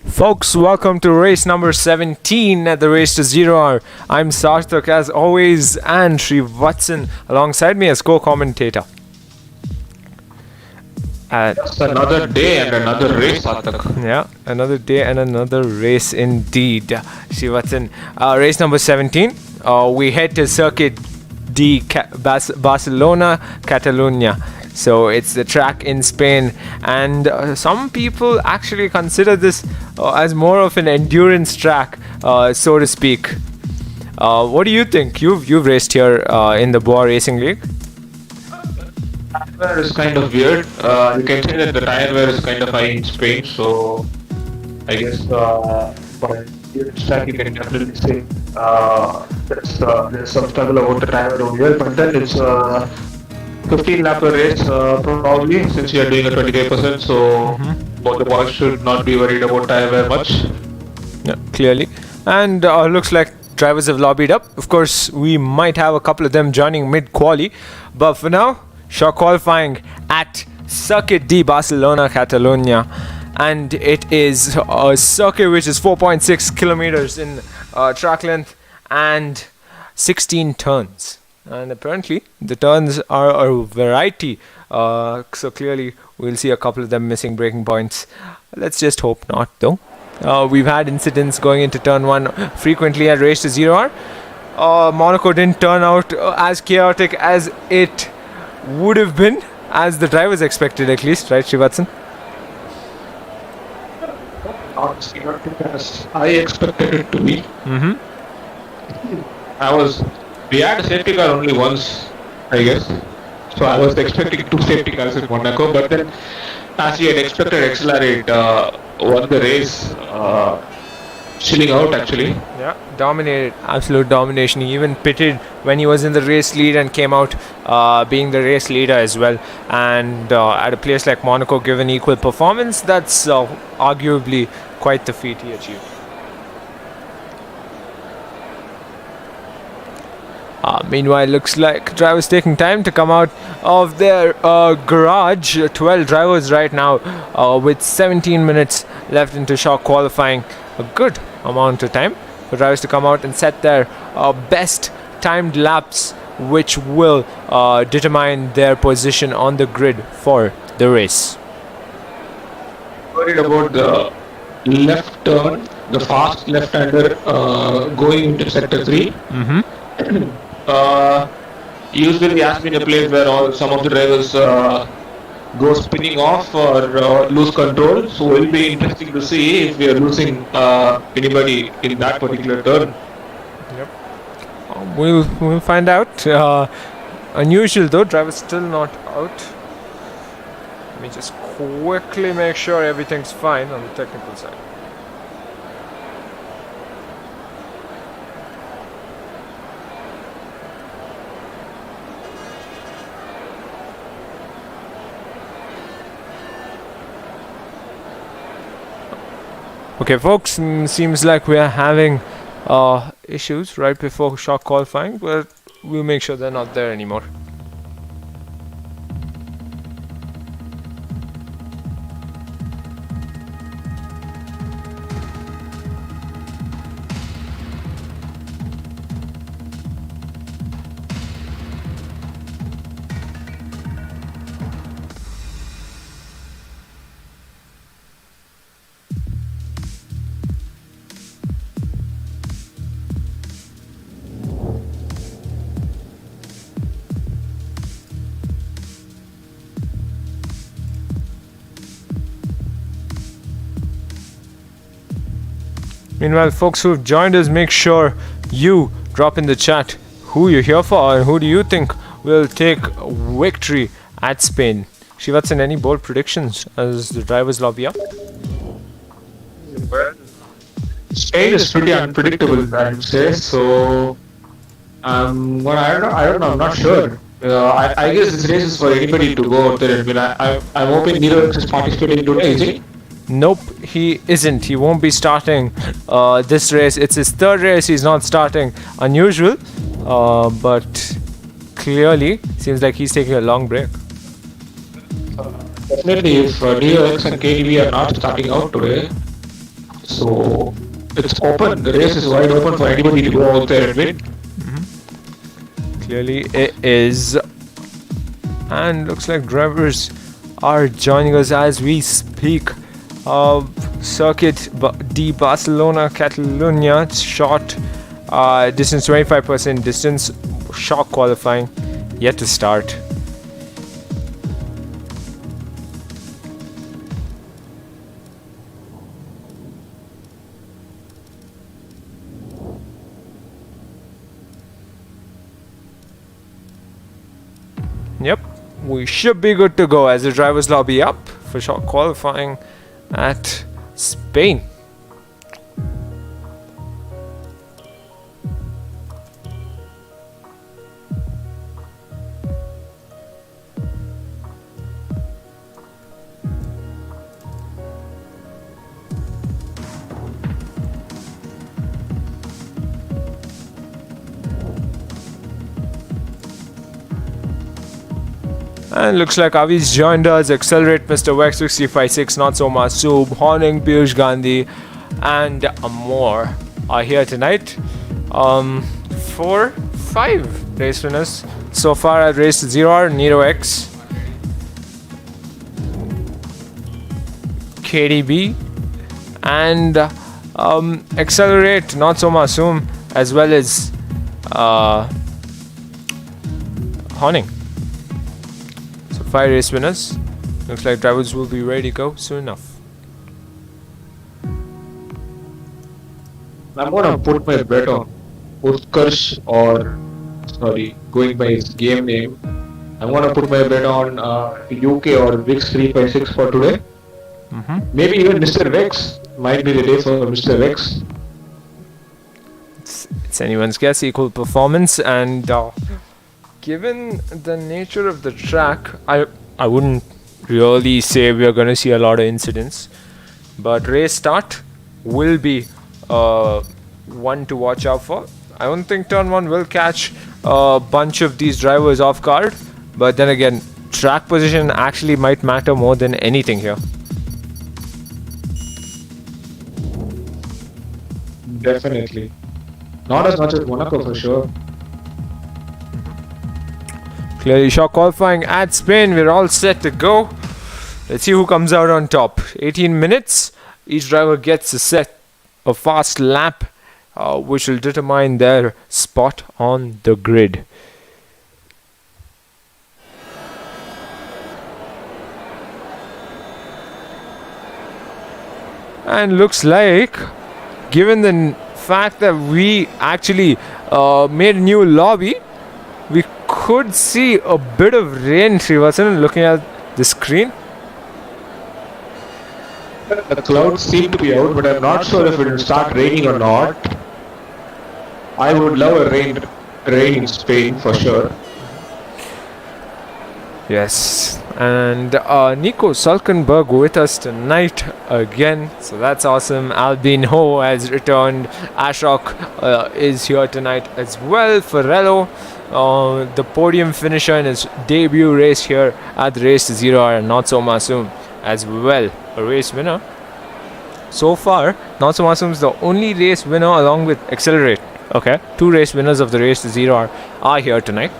Folks, welcome to race number 17 at the Race to Zero Hour. I'm Sarthak as always, and Sri Vatsan alongside me as co-commentator. Just another day and another race, Sarthak. Yeah, another day and another race indeed. Sri Vatsan, race number 17. We head to Circuit D, Barcelona-Catalunya. So it's the track in Spain, and some people actually consider this as more of an endurance track, so to speak. What do you think? You've raced here in the Boa Racing League. Tire wear is kind of weird. You can say that the tire wear is kind of high in Spain, so I guess for an endurance track you can definitely say there's some struggle about the tire wear over here, but then it's 15 lap per race probably, since you are doing a 25%, so both the boys should not be worried about tire wear much. Yeah, clearly. And looks like drivers have lobbied up. Of course, we might have a couple of them joining mid-quali, but for now, short qualifying at Circuit D, Barcelona-Catalunya. And it is a circuit which is 4.6 kilometers in track length and 16 turns. And apparently the turns are a variety, so clearly we'll see a couple of them missing braking points. Let's just hope not, though. We've had incidents going into turn 1 frequently at Race to Zero Hour. Monaco didn't turn out as chaotic as it would have been, as the drivers expected at least, right, Srivatsan? Honestly, not as I expected it to be. We had a safety car only once, I guess. So I was expecting 2 safety cars in Monaco, but then, as we had expected, Accelerate won the race, chilling out actually. Yeah, dominated, absolute domination. He even pitted when he was in the race lead and came out being the race leader as well. And at a place like Monaco, given equal performance, that's arguably quite the feat he achieved. Meanwhile, looks like drivers taking time to come out of their garage. 12 drivers right now with 17 minutes left into short qualifying. A good amount of time for drivers to come out and set their best timed laps, which will determine their position on the grid for the race. Worried about the left turn, the fast left-hander going into sector 3. Usually has been a place where some of the drivers go spinning off or lose control, so it will be interesting to see if we are losing anybody in that particular turn. Yep. We'll find out. Unusual though, drivers still not out. Let me just quickly make sure everything's fine on the technical side. Okay, folks, seems like we are having issues right before short qualifying, but we'll make sure they're not there anymore. Meanwhile, folks who have joined us, make sure you drop in the chat who you're here for and who do you think will take victory at Spain. Shivatsan, any bold predictions as the drivers lobby up? Well, Spain is pretty unpredictable, I would say. So, well, I don't know. I'm not sure. I guess this race is for anybody to go out there and win. I'm hoping Neeraj is participating today, is he? Nope, he isn't. He won't be starting this race. It's his third race. He's not starting. Unusual, but clearly seems like he's taking a long break. Definitely, if Neeraj and KTV are not starting out today, So it's open. The race is wide open for anybody to go out there and win. Clearly it is. And looks like drivers are joining us as we speak. Circuit D Barcelona-Catalunya, short distance, 25% distance, shock qualifying yet to start. Yep, we should be good to go as the drivers lobby up for short qualifying at Spain. And looks like Avi's joined us. Accelerate Mr. Wex 656, Not So Masoom, Horning, Piyush Gandhi, and more are here tonight. 5 race winners so far at race 0R. Nero X, KDB, and Accelerate, Not So Masoom, as well as Horning. 5 race winners. Looks like drivers will be ready to go soon enough. I'm gonna put my bet on Utkarsh, or sorry, going by his game name. I'm gonna put my bet on UK or Vix 356 for today. Maybe even Mr. Vex. Might be the day for Mr. Vex. It's anyone's guess. Equal performance, and given the nature of the track, I wouldn't really say we are going to see a lot of incidents, but race start will be one to watch out for. I don't think turn 1 will catch a bunch of these drivers off guard, but then again, track position actually might matter more than anything here. Definitely. Not as much as Monaco for sure. Clearly short qualifying at Spain. We're all set to go. Let's see who comes out on top. 18 minutes. Each driver gets a fast lap, which will determine their spot on the grid. And looks like, given the fact that we actually made a new lobby, we could see a bit of rain, Srivasan, looking at the screen. The clouds seem to be out, but I'm not sure if it will start raining or not. I would love a rain in Spain for sure. Yes, and Nico Sulkenberg with us tonight again, so that's awesome. Albin Ho has returned. Ashok is here tonight as well. Ferrello, the podium finisher in his debut race here at the race to 0R, and Not So Masoom as well, a race winner. So far, Not So Masoom is the only race winner along with Accelerate. Okay, 2 race winners of the race to 0R are here tonight.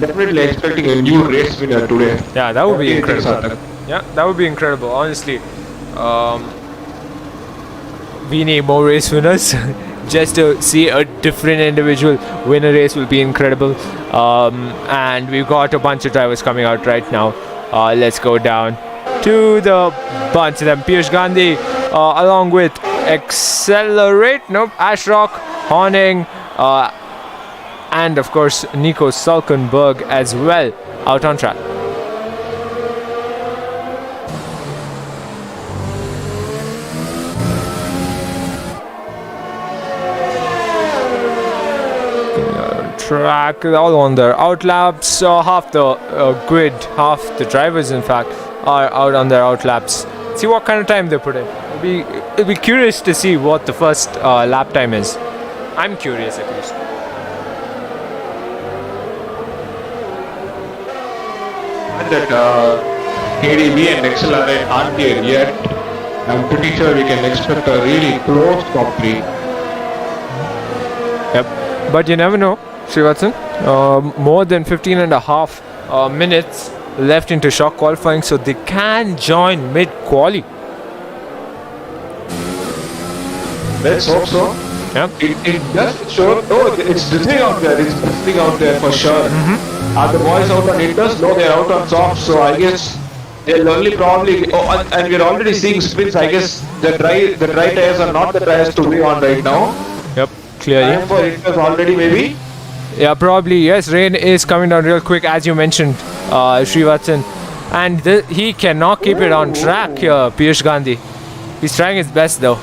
Definitely expecting a new race winner today. Yeah, that would be incredible. Yeah, that would be incredible. Honestly, we need more race winners. Just to see a different individual win a race will be incredible. And we've got a bunch of drivers coming out right now. Let's go down to the bunch of them. Piyush Gandhi, along with Accelerate, Ashrock, Horning, and of course Nico Sulkenberg as well out on track. Track all on their outlaps. Half the grid, half the drivers in fact, are out on their outlaps. See what kind of time they put in. It'll be curious to see what the first lap time is. I'm curious at least. And that KDB and XLR aren't here yet. I'm pretty sure we can expect a really close top 3. Yep. But you never know, Srivatsan. More than 15 and a half minutes left into shock qualifying, so they can join mid-quali. Let's hope so. Yep. It does show. No, it's drifting out there. It's drifting out there for sure. Are the boys out on inters? No, they're out on softs. So I guess they'll only probably. Oh, and we're already seeing sprints. I guess the dry tires are not the tires to be on right now. Yep, clearly. Time for inters already, maybe. Yeah, probably. Yes, rain is coming down real quick, as you mentioned, Srivatsan, and he cannot keep it on track here, Piyush Gandhi. He's trying his best though.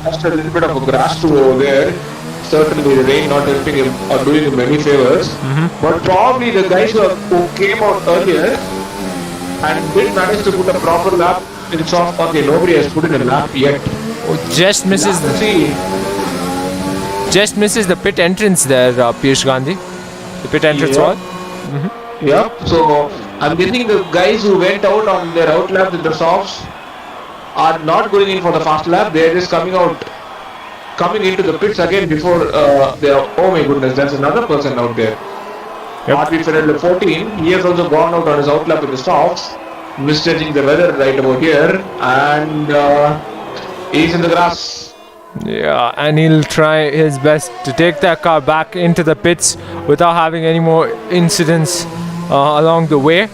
Just a little bit of a grass tool over there. Certainly the rain not helping him or doing him any favors. But probably the guys who came out earlier and did manage to put a proper lap in soft. Okay, nobody has put in a lap yet. Oh, just misses the pit entrance there, Piyush Gandhi. The pit entrance wall. Yep. So I'm guessing the guys who went out on their out laps in the softs are not going in for the fast lap. They're just coming into the pits again before they are. Oh my goodness, there's another person out there. RP Federal 14. He has also gone out on his out lap in the softs, misjudging the weather right about here, and he's in the grass. Yeah, and he'll try his best to take that car back into the pits without having any more incidents along the way.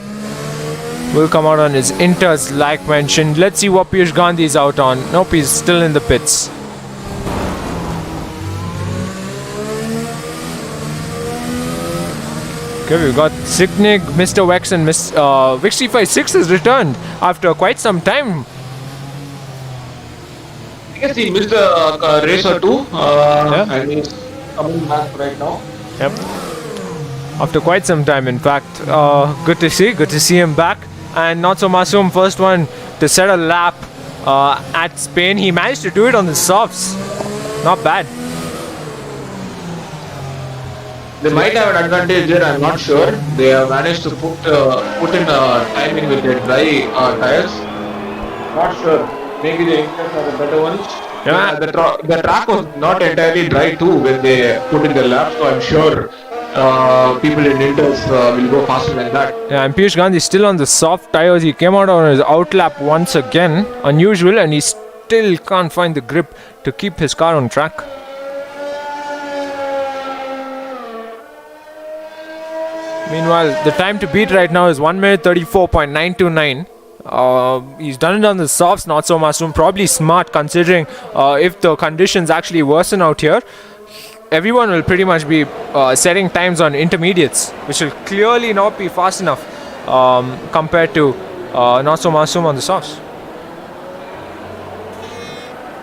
Will come out on his inters like mentioned. Let's see what Piyush Gandhi is out on. Nope, he's still in the pits. Okay, we've got Signig, Mr. Wex and Vix356 has returned after quite some time. I guess he missed a race or two. And he's coming back right now. Yep. After quite some time, in fact. Good to see him back. And not so Masoom, first one to set a lap at Spain. He managed to do it on the softs. Not bad. They might have an advantage there, I'm not sure. They have managed to put in timing with their dry tires. Not sure. Maybe the inters are the better ones. Yeah. The track was not entirely dry too when they put in the lap, so I'm sure people in inters will go faster than that. Yeah, and Piyush Gandhi is still on the soft tires. He came out on his outlap once again, unusual, and he still can't find the grip to keep his car on track. Meanwhile, the time to beat right now is 1 minute 34.929. He's done it on the softs, not so Masoom. Probably smart considering if the conditions actually worsen out here. Everyone will pretty much be setting times on intermediates, which will clearly not be fast enough compared to not so Masoom on the softs.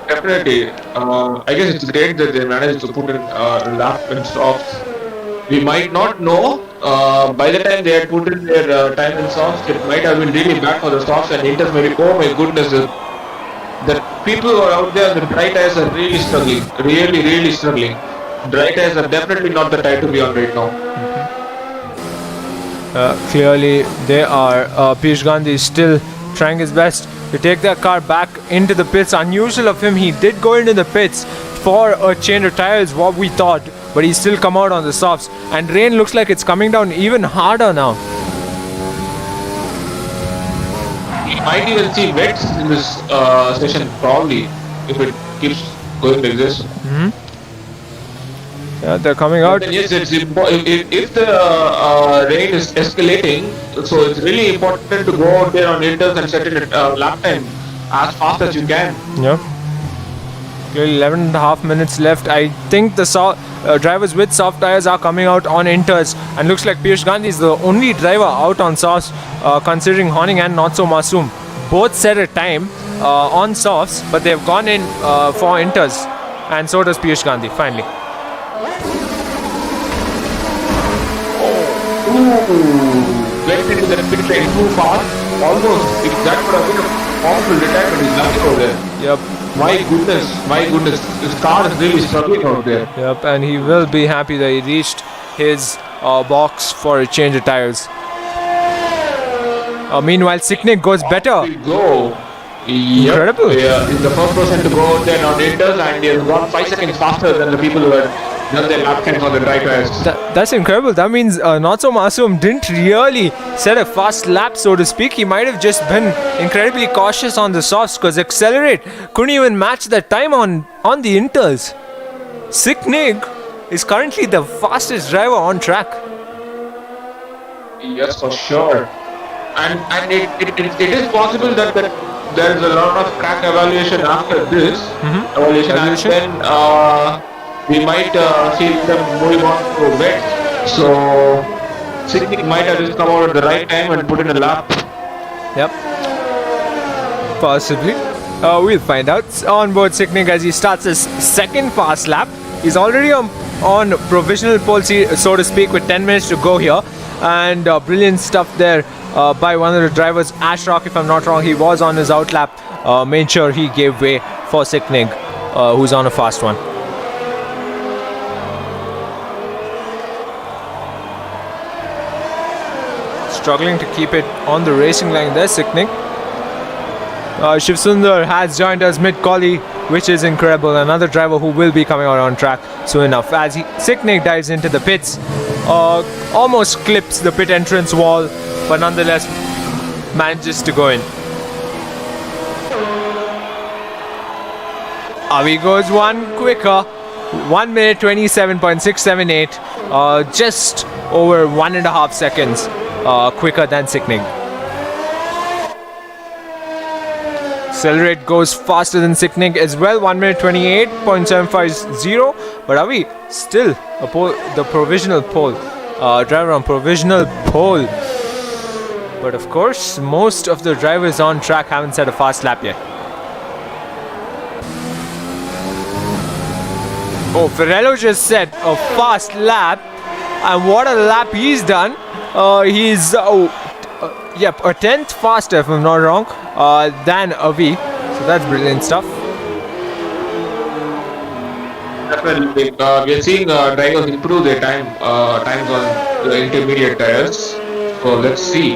Definitely. I guess it's great that they managed to put in lap and softs. We might not know. By the time they had put in their time in softs, it might have been really bad for the softs and inters. Maybe, oh my goodness, the people who are out there, the dry tires are really struggling. Really struggling. Dry tires are definitely not the tire to be on right now. Clearly, they are. Piyush Gandhi is still trying his best to take their car back into the pits. Unusual of him, he did go into the pits for a change of tires, what we thought, but he's still come out on the softs. And rain looks like it's coming down even harder now. We might even see wets in this session, probably, if it keeps going like this. Yeah, they're coming out. Yes, it's if the rain is escalating, so it's really important to go out there on inters and set it at lap time as fast as you can. Yeah. Clearly 11.5 minutes left. I think the drivers with soft tires are coming out on inters, and looks like Piyush Gandhi is the only driver out on softs, considering Horning and Not So Masoom. Both set a time on softs, but they've gone in for inters, and so does Piyush Gandhi finally. Went into the pit lane too fast. Almost, if that would have been a powerful retirement, he's lucky over there. Yep. My goodness, his car is really struggling out there. Yep, and he will be happy that he reached his box for a change of tires. Meanwhile, Siknik goes better. We go. Incredible. Yeah, he's the first person to go out there on Inters, and he has gone 5 seconds faster than the people who had done their lap times on the dry tires. That's incredible. That means Not So Masoom didn't really set a fast lap, so to speak. He might have just been incredibly cautious on the softs, because Accelerate couldn't even match that time on the Inters. Siknik is currently the fastest driver on track. Yes, for sure. And it is possible that there is a lot of track evaluation after this evaluation, and then we might see them moving on to wet. So Siknik might have just come out at the right time and put in a lap. Yep. Possibly. We'll find out. On board Siknik as he starts his second fast lap. He's already on provisional pole, so to speak, with 10 minutes to go here. And brilliant stuff there by one of the drivers, Ashrock, if I'm not wrong. He was on his outlap, made sure he gave way for Siknig, who's on a fast one. Struggling to keep it on the racing line there, Siknig. Shiv Sundar has joined us mid-quali, which is incredible. Another driver who will be coming out on track soon enough. As Siknig dives into the pits, almost clips the pit entrance wall, but nonetheless manages to go in. Avi goes one quicker, 1 minute 27.678, just over 1.5 seconds quicker than Siknig. Accelerate goes faster than Siknig as well, 1 minute 28.750. But Avi still the provisional pole, driver on provisional pole. But of course, most of the drivers on track haven't set a fast lap yet. Oh, Ferrello just set a fast lap, and what a lap he's done. He's yep, a 10th faster, if I'm not wrong, than Avi. So that's brilliant stuff. Definitely, we are seeing drivers improve their times on the intermediate tires. So let's see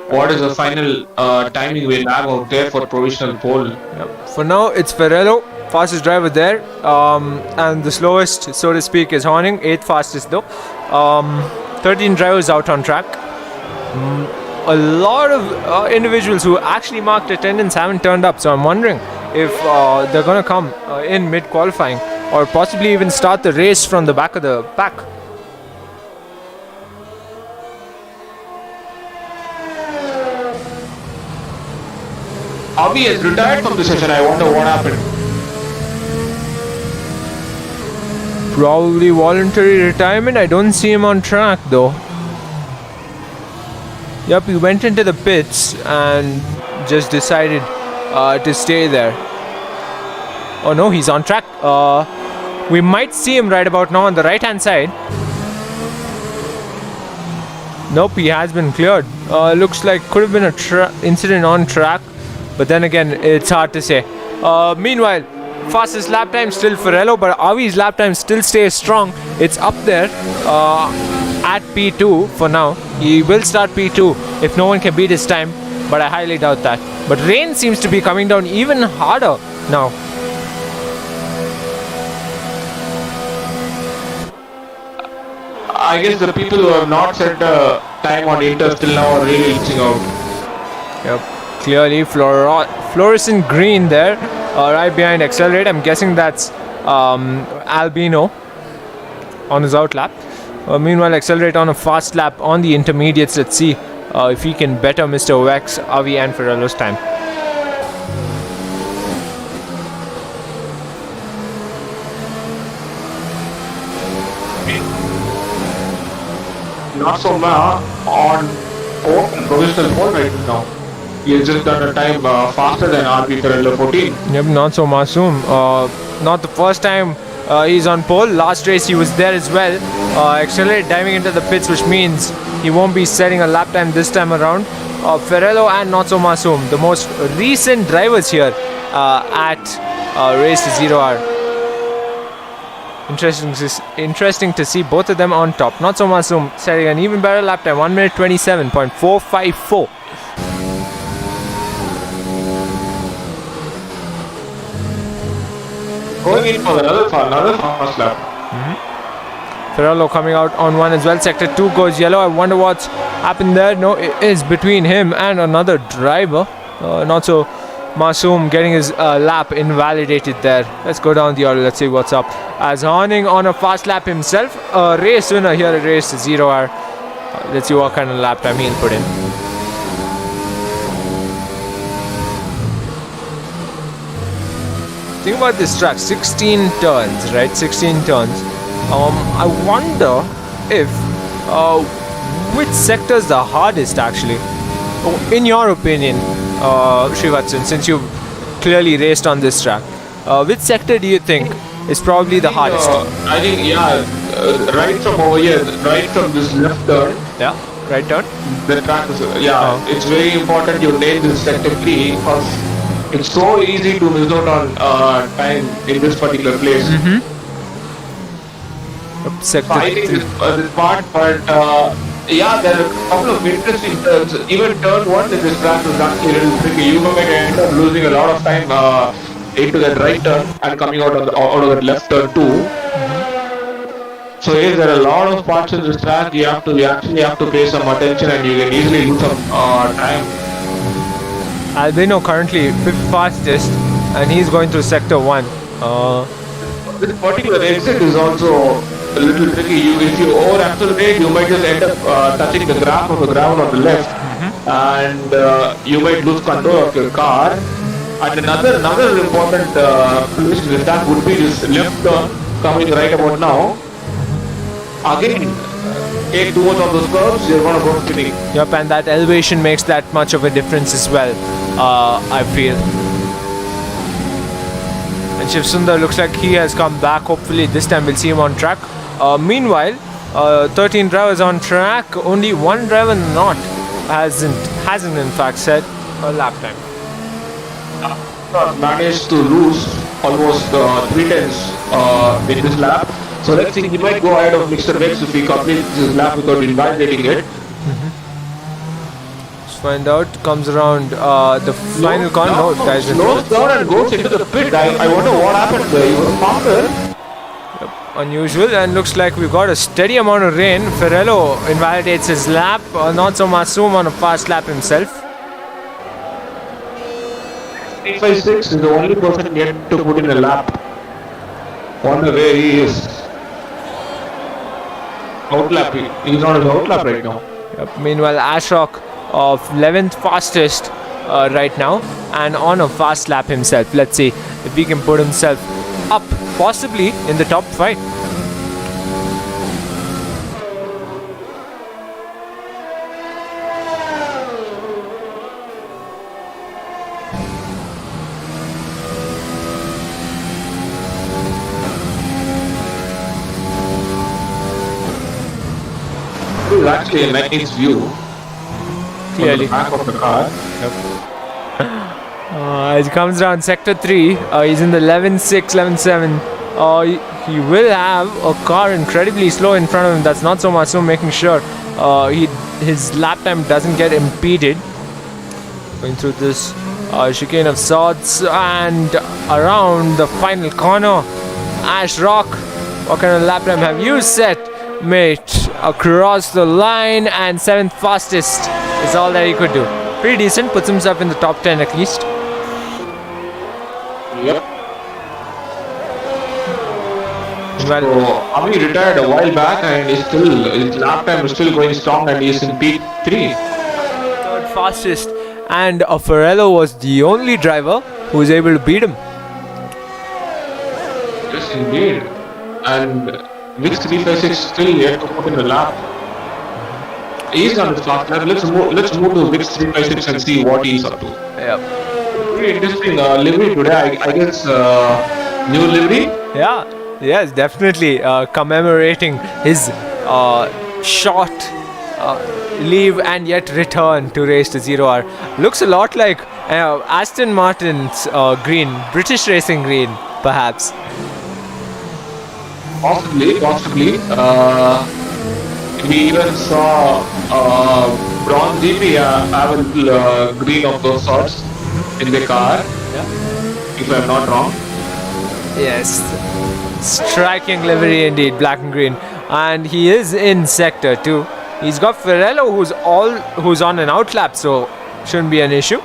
what is the final timing we'll have out there for provisional pole. Yep. For now, it's Ferrello, fastest driver there, and the slowest, so to speak, is Horning, 8th fastest though. 13 drivers out on track. A lot of individuals who actually marked attendance haven't turned up, so I'm wondering if they're going to come in mid-qualifying or possibly even start the race from the back of the pack. Avi has retired from the session. I wonder what happened. Probably voluntary retirement. I don't see him on track though. Yep, he went into the pits and just decided to stay there. Oh no, he's on track. We might see him right about now on the right hand side. Nope, he has been cleared. Looks like could have been a incident on track, but then again, it's hard to say. Meanwhile, fastest lap time still Ferrello, but Avi's lap time still stays strong. It's up there at P2 for now. He will start P2 if no one can beat his time, but I highly doubt that. But rain seems to be coming down even harder now. I guess the people who have not set the time on Inter till now are really reaching out. Yep, clearly fluorescent green there, right behind Accelerate. I'm guessing that's Albino on his outlap. Meanwhile, Accelerate on a fast lap on the intermediates. Let's see if he can better Mr. Wex, Avi and Ferrello's time. Not so bad on provisional pole right now. He has just done a time faster than RB Ferrello 14. Yep, not so Masoom. Not the first time he's on pole. Last race he was there as well. Accelerate diving into the pits, which means he won't be setting a lap time this time around. Ferrello and Not So Masoom, the most recent drivers here at Race to Zero R. Interesting to see both of them on top. Not so Masoom setting an even better lap time, 1 minute 27.454. Going in for another fast lap. Ferrello coming out on one as well. Sector 2 goes yellow. I wonder what's happened there. No, it is between him and another driver. Not so Masoom getting his lap invalidated there. Let's go down the order. Let's see what's up. As Horning on a fast lap himself. Race winner here at Race 0R. Let's see what kind of lap time he'll put in. Think about this track. 16 turns, right? 16 turns. I wonder if which sector is the hardest actually. In your opinion, Srivatsan, since you've clearly raced on this track, which sector do you think is probably the hardest? I think, right from over here, right from this left turn. Yeah, right turn. The track is, it's very important you nail this sector 3 because it's so easy to miss out on time in this particular place. Sector I think this part, but there are a couple of interesting turns. Even turn 1 in this track is actually a little tricky. You might end up losing a lot of time into that right turn and coming out of that left turn too. So yes, there are a lot of parts in this track you actually have to pay some attention and you can easily lose some time. Albino currently 5th fastest and he's going through sector 1. This particular exit is also a little tricky. If you over accelerate, you might just end up touching the graph of the ground on the left, and you might lose control of your car. And another important place in the track would be this left turn coming right about now. Again, take too much of those curves, you're going to go spinning. Yep, and that elevation makes that much of a difference as well, I feel. And Shiv Sundar looks like he has come back. Hopefully this time we'll see him on track. Meanwhile, 13 drivers on track. Only one driver hasn't in fact set a lap time. Managed to lose almost 3 tenths in this lap. So let's see, he might go ahead of Mr. Vex if he completes this lap without invalidating it. Let's find out. Comes around the final corner. No, guys. Slows down and goes into the pit. I wonder what happened there. He was faster. Yep, unusual, and looks like we've got a steady amount of rain. Ferrello invalidates his lap. Not so Masoom on a fast lap himself. 356 is the only person yet to put in a lap. Wonder where he is. Outlap. He's on his outlap right now. Yep. Meanwhile, Ashok of 11th fastest right now and on a fast lap himself. Let's see if he can put himself up possibly in the top 5. This is actually a nice view. Clearly. From the back of the car. It comes down sector 3. He's in the 11.6, 11.7. He will have a car incredibly slow in front of him. That's not so much so making sure his lap time doesn't get impeded. Going through this chicane of sorts and around the final corner. Ash Rock, what kind of lap time have you set, mate? Across the line, and 7th fastest is all that he could do. Pretty decent, puts himself in the top 10 at least. Yep. Well, so Ami retired a while back and his lap time is still going strong and he's in P3. 3rd fastest, and Ferrello was the only driver who was able to beat him. Yes, indeed. And Mix 356 still yet to put in the lap. He's on his fast lap. Let's move to Mix 356 and see what he's up to. Yep. Pretty interesting livery today. I guess new livery. Yeah. Yes, definitely commemorating his short leave and yet return to race to 0R. Looks a lot like Aston Martin's green, British Racing green, perhaps. Possibly. We even saw Bronze GP have a little green of those sorts in the car, if I'm not wrong. Yes, striking livery indeed, black and green, and he is in sector 2. He's got Ferrello who's on an outlap, so shouldn't be an issue.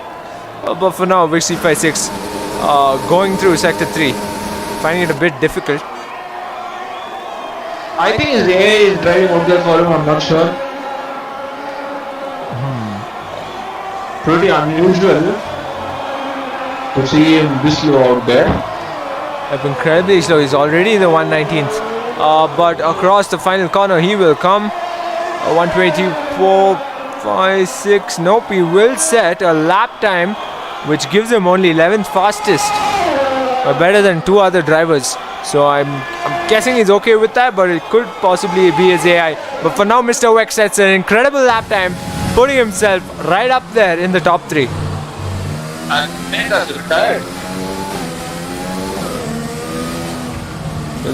But for now, Vixie 56 going through sector 3, finding it a bit difficult. I think his AI is driving out there for him, I'm not sure. Pretty unusual to see him this low out there. Incredibly slow, he's already the 119th. But across the final corner, he will come. 124, 5, 6. Nope, he will set a lap time which gives him only 11th fastest. Better than 2 other drivers. So I'm guessing he's okay with that, but it could possibly be his AI. But for now, Mr. Weck sets an incredible lap time, putting himself right up there in the top 3. And Menda's retired.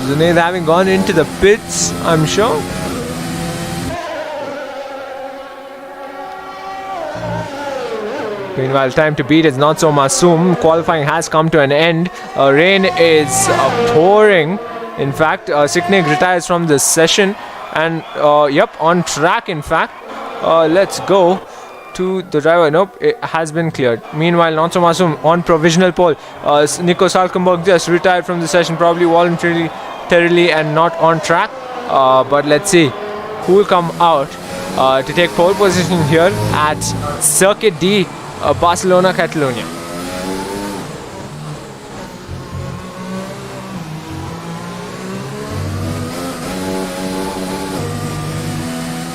Zunaid having gone into the pits, I'm sure. Meanwhile, time to beat is not so masoom. Qualifying has come to an end. Rain is pouring. In fact, Sicknick retires from the session. And, on track, in fact. Let's go to the driver. Nope, it has been cleared. Meanwhile, not so masoom on provisional pole. Nico Salkenberg just retired from the session, probably voluntarily and not on track. But let's see who will come out to take pole position here at Circuit D. Barcelona-Catalunya.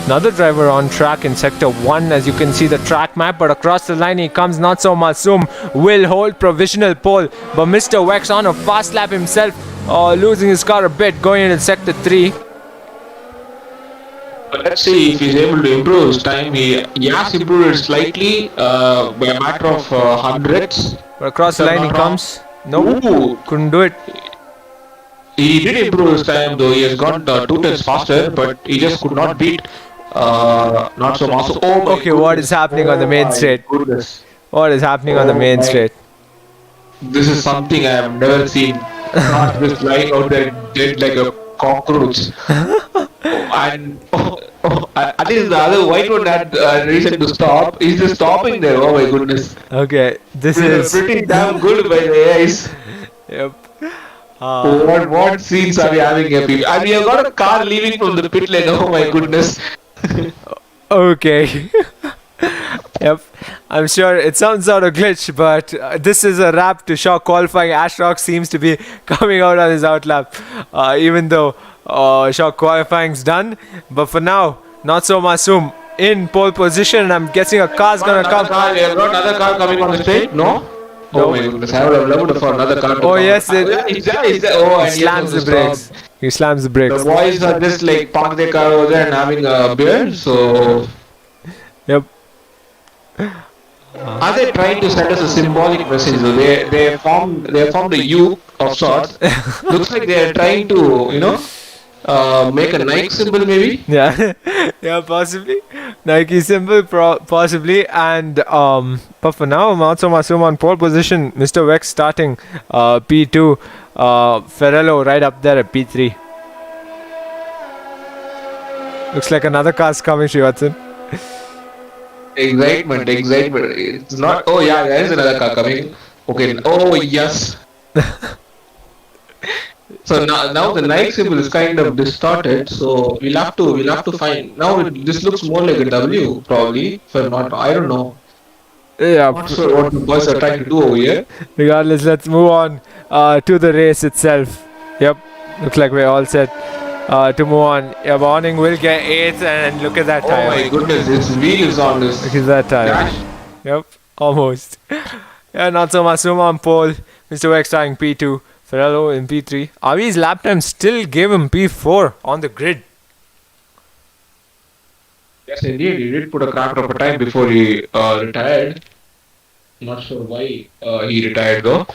Another driver on track in sector 1, as you can see the track map, but across the line he comes. Not so masoom will hold provisional pole, but Mr. Wex on a fast lap himself, losing his car a bit going into sector 3. Let's see if he's able to improve his time. He has improved it slightly by a matter of hundreds. But across the line he comes. Nope, couldn't do it. He did improve his time though. He has gone 2 tenths faster, but he just could not beat not so much. Okay, goodness. What is happening on the main straight? Goodness. What is happening on the main straight? This is something I have never seen. Not just lying out there dead like a cockroach. And at least the other white one had reason to stop. He's just stopping there. Oh my goodness. Okay, this is pretty damn good by the AIs. Yep. What scenes are we having here, people? And we have got a car leaving from the pit lane. Oh my goodness. Okay. Yep. I'm sure it sounds out of glitch, but this is a wrap to Shock qualifying. Ashrock seems to be coming out on his outlap, even though Shock qualifying's done. But for now, not so masoom in pole position, and I'm guessing a car's gonna come. We have got another car coming on the straight. No. Oh my goodness, I would have loved for another car to come. Yes, he slams the brakes. He slams the brakes. The boys are just like park their car over there and having a beer, so... Yep. Are they trying to send us a symbolic message? They formed a U of sorts. Looks like they are trying to, make a Nike symbol maybe? Yeah, yeah, possibly. Nike symbol, possibly. And but for now, Matsu Masuma on pole position. Mr. Wex starting P2. Ferrello right up there at P3. Looks like another car's coming, Srivatsan. Excitement. It's not. Oh yeah, there is another car coming. Okay. Oh yes. So now the Nike symbol is kind of distorted, so we'll have to find. Now this looks more like a W probably. If I'm not, I don't know. Yeah. I'm not sure what the boys are trying to do over here. Regardless, let's move on to the race itself. Yep. Looks like we're all set to move on. Yeah, Warning will get 8th, and look at that tire. Oh my goodness, its wheels on this. Look at that tire. Crash. Yep, almost. Yeah, not so Masuma on pole. Mr. Wex starting P2. Ferrello in P3. Avi's lap time still gave him P4 on the grid. Yes, indeed. He did put a cracker of a time before he retired. Not sure why he retired though.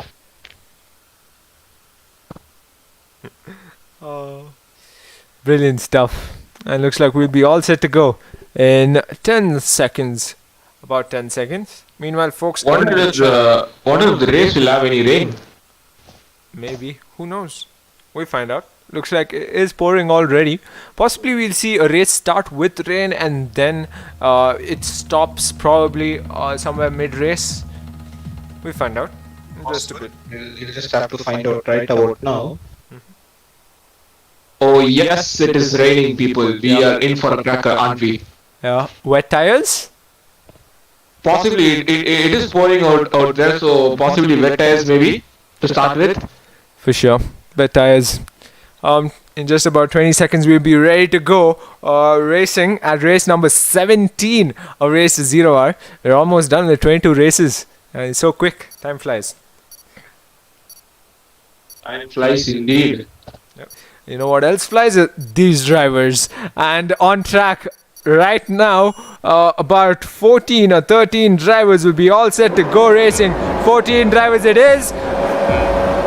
Brilliant stuff. And looks like we'll be all set to go in 10 seconds. About 10 seconds. Meanwhile, folks... Wonder if the race will have any rain. Maybe. Who knows? We'll find out. Looks like it is pouring already. Possibly we'll see a race start with rain and then it stops probably somewhere mid-race. We'll find out. Just a bit. You'll just have to find out right about now. Oh yes, it is raining, people. We are in for a cracker, aren't we? Yeah. Wet tires? Possibly, it is pouring out there, so possibly wet tires maybe, to start with. For sure. Wet tires. In just about 20 seconds, we'll be ready to go racing at race number 17 of Race to 0 Hour. We're almost done with 22 races. It's so quick. Time flies. Time flies indeed. You know what else flies? These drivers. And on track right now, about 14 or 13 drivers will be all set to go racing. 14 drivers it is.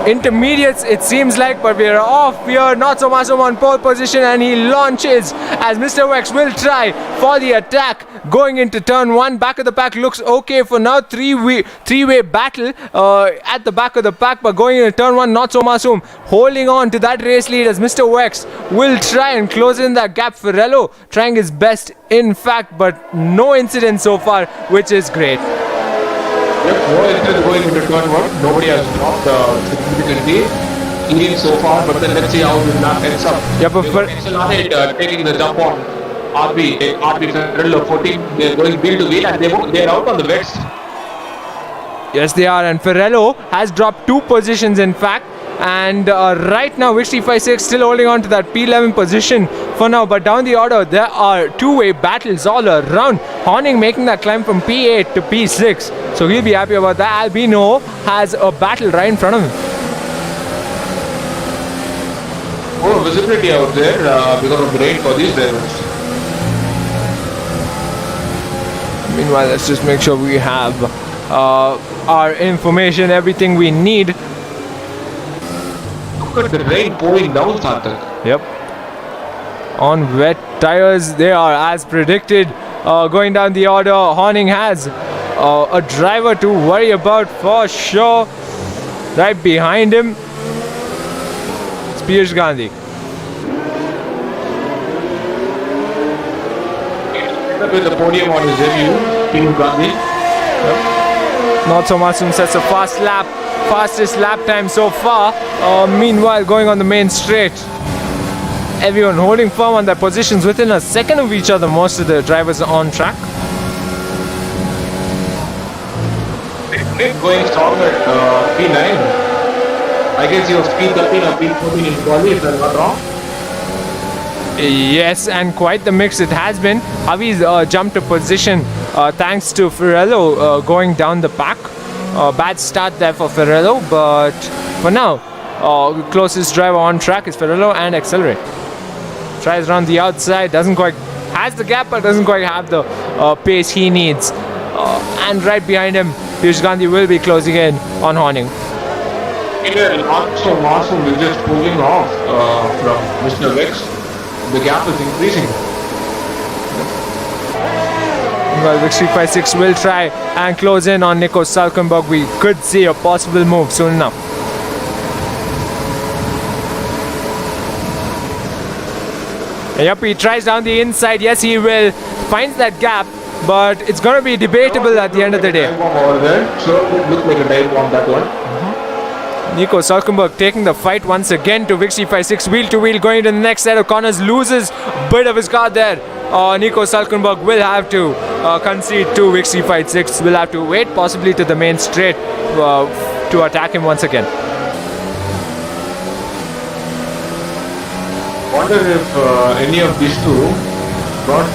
Intermediates it seems like, but we are off here. Not so much on pole position, and he launches as Mr. Wex will try for the attack going into turn 1. Back of the pack looks okay for now. Three-way battle at the back of the pack, but going into turn 1, not so much holding on to that race lead as Mr. Wex will try and close in that gap. Ferrello trying his best in fact, but no incident so far, which is great. Yep, no incident going into turn 1. Nobody has dropped significantly lead so far, but then let's see how the lap ends up. Yeah, but taking the jump on RB Ferrello 14. They're going wheel to wheel and they're out on the wets. Yes, they are, and Ferrello has dropped 2 positions in fact. And right now Wix356 still holding on to that P11 position for now, but down the order there are two-way battles all around. Horning making that climb from P8 to P6, so he'll be happy about that. Albino has a battle right in front of him. More visibility out there because of the rain for these drivers. Meanwhile, let's just make sure we have our information, everything we need. Look at the rain pouring down, Sarthak. Yep. On wet tires, they are as predicted. Going down the order, Horning has a driver to worry about for sure. Right behind him, it's Piyush Gandhi. With the podium on his debut, Piyush Gandhi. Yep. Not so much sets a fastest lap time so far. Meanwhile, going on the main straight, everyone holding firm on their positions within a second of each other. Most of the drivers are on track. Nick going strong at P9. I guess he was P13 or P14 in quali, if I'm not wrong. Yes, and quite the mix it has been. Avi's jumped a position thanks to Ferrello going down the pack. Bad start there for Ferrello, but for now, closest driver on track is Ferrello and Accelerate. Tries around the outside, doesn't quite, has the gap, but doesn't quite have the pace he needs. And right behind him, Piyush Gandhi will be closing in on Horning. Not so awesome, we're just pulling off from Mr. Wex. The gap is increasing. Well, Wix356 will try and close in on Nico Salkenberg. We could see a possible move soon enough. Yep, he tries down the inside. Yes, he will. Finds that gap, but it's going to be debatable at the end of the day. Over there. So it looks like a dive bomb, that one. Nico Salkenberg taking the fight once again to Wix356, wheel to wheel, going to the next set of corners, loses a bit of his car there. Nico Salkenberg will have to concede to Wix356, will have to wait possibly to the main straight to attack him once again. Wonder if any of these two got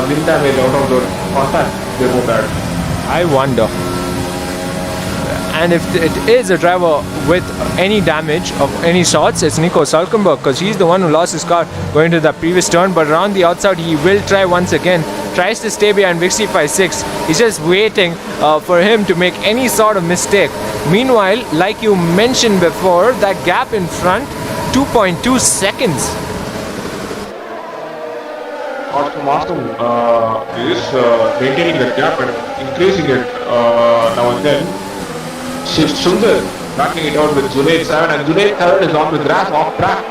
wind damage out of the contact they both had. I wonder. And if it is a driver with any damage of any sorts, it's Nico Salkenberg, because he's the one who lost his car going to the previous turn. But around the outside, he will try once again. Tries to stay behind Wix356. He's just waiting for him to make any sort of mistake. Meanwhile, like you mentioned before, that gap in front, 2.2 seconds. Awesome is maintaining the gap and increasing it now and then. Shiv Sundar knocking it out with Junaid 7, and Junaid 7 is on the grass off track.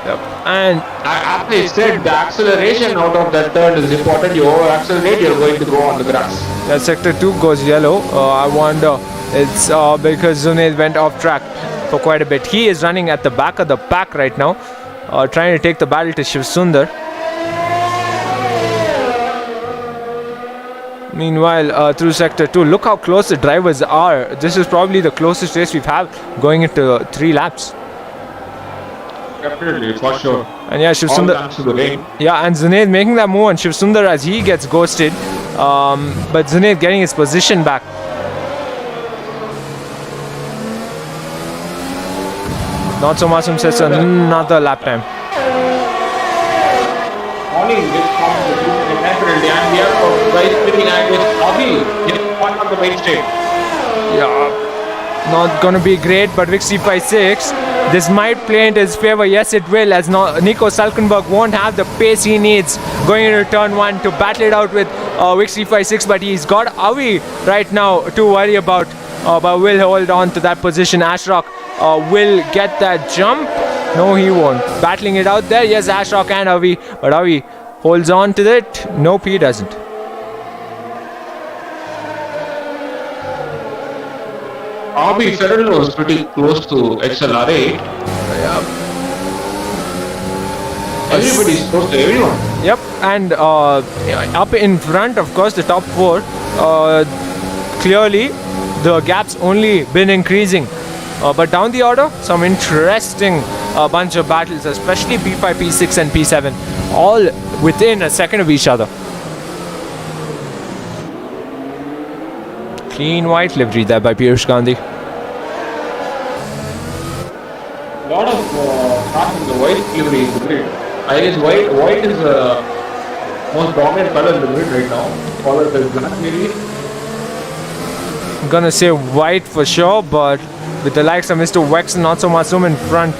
Yep. And After I said the acceleration out of that turn is important, you over accelerate, you're going to go on the grass. that sector 2 goes yellow. I wonder it's because Junaid went off track for quite a bit. He is running at the back of the pack right now, trying to take the battle to Shiv Sundar. Meanwhile, through sector 2, look how close the drivers are. This is probably the closest race we've had going into 3 laps. Definitely, for sure. And yeah, Shiv All Sundar. thanks to the rain. Yeah, and Junaid making that move on Shiv Sundar as he gets ghosted. But Junaid getting his position back. Not so much says another lap time. Morning, this comes the group naturally, and we have a very spinning angle. Avi, just one on the main straight. Yeah, not gonna be great, but Vic C56, this might play into his favor. Yes, it will, as Nico Salkenberg won't have the pace he needs going into turn 1 to battle it out with Vic C56, but he's got Avi right now to worry about. But will hold on to that position. Ashrock will get that jump. No, he won't. Battling it out there. Yes, Ashrock and Avi, but Avi holds on to it. Nope, he doesn't. Avi Ferrell was pretty close to XLR8. Everybody's close to everyone. Yep, and up in front, of course, the top 4. Clearly, the gap's only been increasing. But down the order, some interesting bunch of battles, especially P5, P6 and P7, all within a second of each other. Clean white livery there by Piyush Gandhi. Lot of cars in the white livery in the grid. I guess white is the most dominant color in the grid right now, followed by black maybe. I'm gonna say white for sure, but with the likes of Mr. Wex and Not So Masum in front,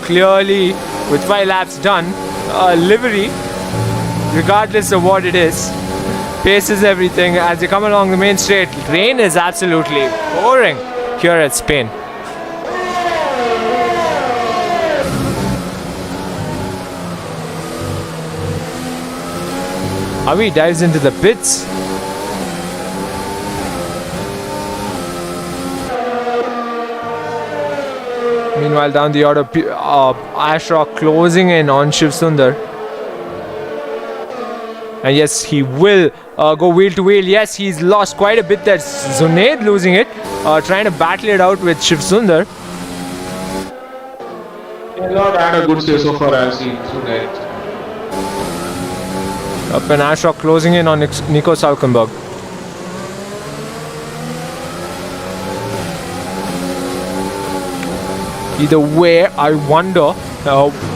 clearly with 5 laps done, livery, regardless of what it is, pace is everything. As you come along the main straight, rain is absolutely pouring here at Spain. Avi dives into the pits. Meanwhile, down the order, Ashrock closing in on Shiv Sundar. And yes, he will go wheel to wheel. Yes, he's lost quite a bit there. Junaid losing it, trying to battle it out with Shiv Sundar. He has not had a good say so far, I've seen Junaid. Up and Ashrock closing in on Nico Salkenberg. Either way, I wonder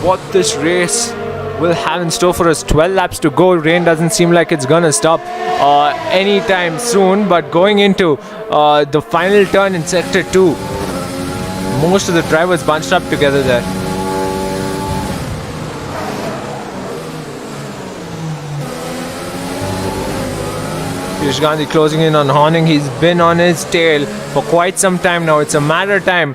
what this race will have in store for us. 12 laps to go. Rain doesn't seem like it's gonna stop anytime soon. But going into the final turn in sector 2, most of the drivers bunched up together there. Piyush Gandhi closing in on Horning. He's been on his tail for quite some time now. It's a matter of time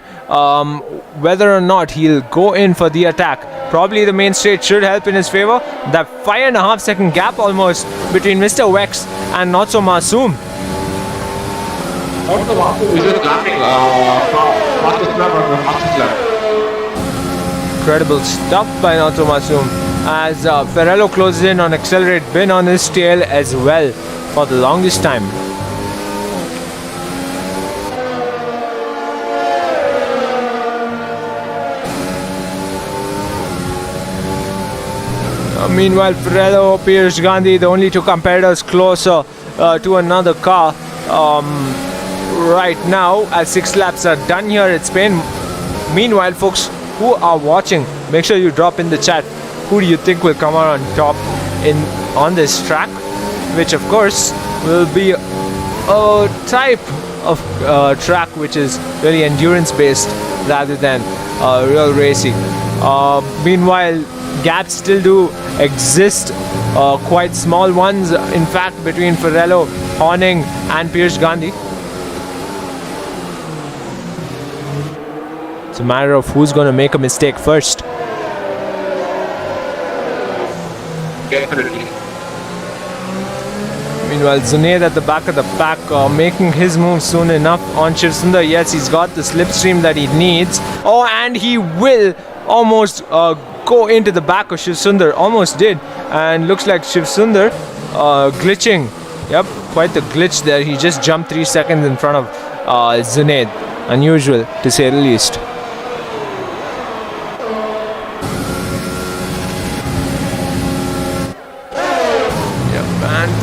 whether or not he'll go in for the attack. Probably the main straight should help in his favor. That 5.5 second gap almost between Mr. Wex and Not So Masoom. Not so Masoom is just lapping fastest lap or the fastest lap. Incredible stuff by Not So Masoom as Ferrello closes in on accelerate. Been on his tail as well for the longest time. Meanwhile, Ferrello, Piyush Gandhi, the only 2 competitors closer to another car right now, as 6 laps are done here at Spain. Meanwhile, folks who are watching, make sure you drop in the chat who do you think will come out on top on this track, which of course will be a type of track which is really endurance based rather than real racing. Meanwhile, gaps still do exist quite small ones, in fact, between Ferrello, Horning and Piyush Gandhi. It's a matter of who's going to make a mistake first. Definitely. Meanwhile, Zunaid at the back of the pack, making his move soon enough on Shiv Sundar. Yes, he's got the slipstream that he needs. Oh, and he will almost go into the back of Shiv Sundar. Almost did. And looks like Shiv Sundar glitching. Yep, quite the glitch there. He just jumped 3 seconds in front of Zunaid. Unusual, to say the least.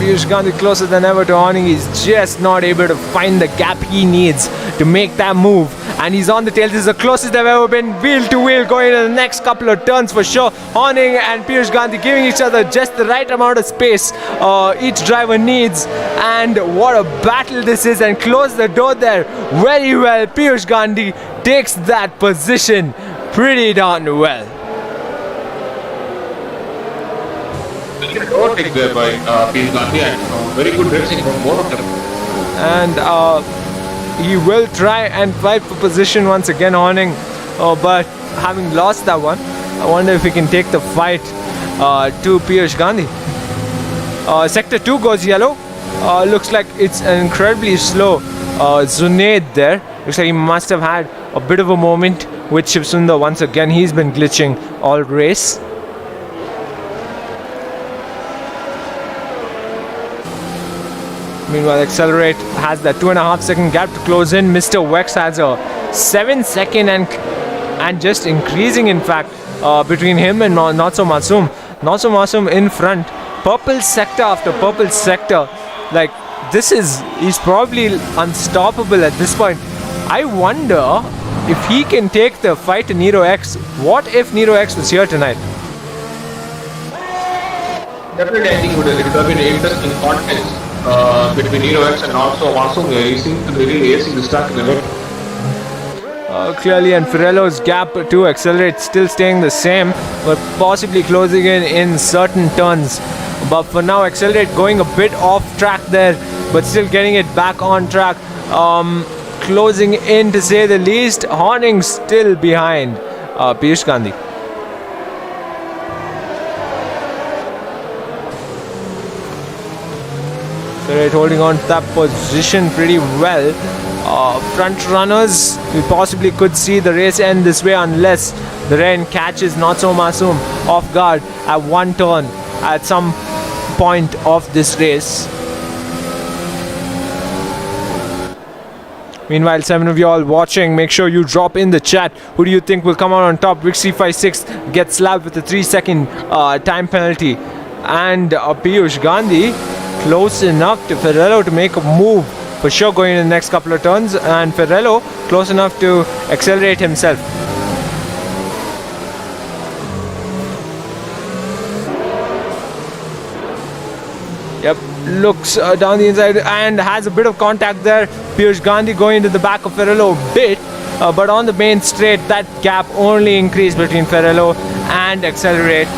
Piyush Gandhi closer than ever to Horning. He's just not able to find the gap he needs to make that move. And he's on the tail. This is the closest they've ever been, wheel to wheel, going into the next couple of turns for sure. Horning and Piyush Gandhi giving each other just the right amount of space each driver needs. And what a battle this is, and close the door there very well. Piyush Gandhi takes that position pretty darn well. Overtake there by Piyush Gandhi, and very good racing from both of them. And he will try and fight for position once again, Horning. But having lost that one, I wonder if he can take the fight to Piyush Gandhi. Sector 2 goes yellow. Looks like it's an incredibly slow Zunaid there. Looks like he must have had a bit of a moment with Shiv Sundar once again. He's been glitching all race. Meanwhile, Accelerate has that 2.5 second gap to close in. Mr. Wex has a 7 second and just increasing, in fact, between him and Not So Masoom. Not So Masoom in front. Purple sector after purple sector. Like, he's probably unstoppable at this point. I wonder if he can take the fight to Nero X. What if Nero X was here tonight? Definitely, I think it would have been an interesting contest between Nero X and also Masoom. He seems to be really acing this track in the middle. Clearly, and Ferrello's gap to Accelerate still staying the same, but possibly closing in certain turns. But for now, Accelerate going a bit off track there, but still getting it back on track. Closing in, to say the least. Horning still behind Piyush Gandhi. Accelerate holding on to that position pretty well. Front runners, we possibly could see the race end this way unless the rain catches Not So Masoom off guard at one turn at some point of this race. Meanwhile, 7 of you all watching, make sure you drop in the chat. Who do you think will come out on top? Rick356 gets slapped with a 3 second time penalty. And Piyush Gandhi close enough to Ferrello to make a move for sure going in the next couple of turns, and Ferrello close enough to Accelerate himself. Yep, looks down the inside and has a bit of contact there. Piyush Gandhi going to the back of Ferrello a bit, but on the main straight, that gap only increased between Ferrello and Accelerate.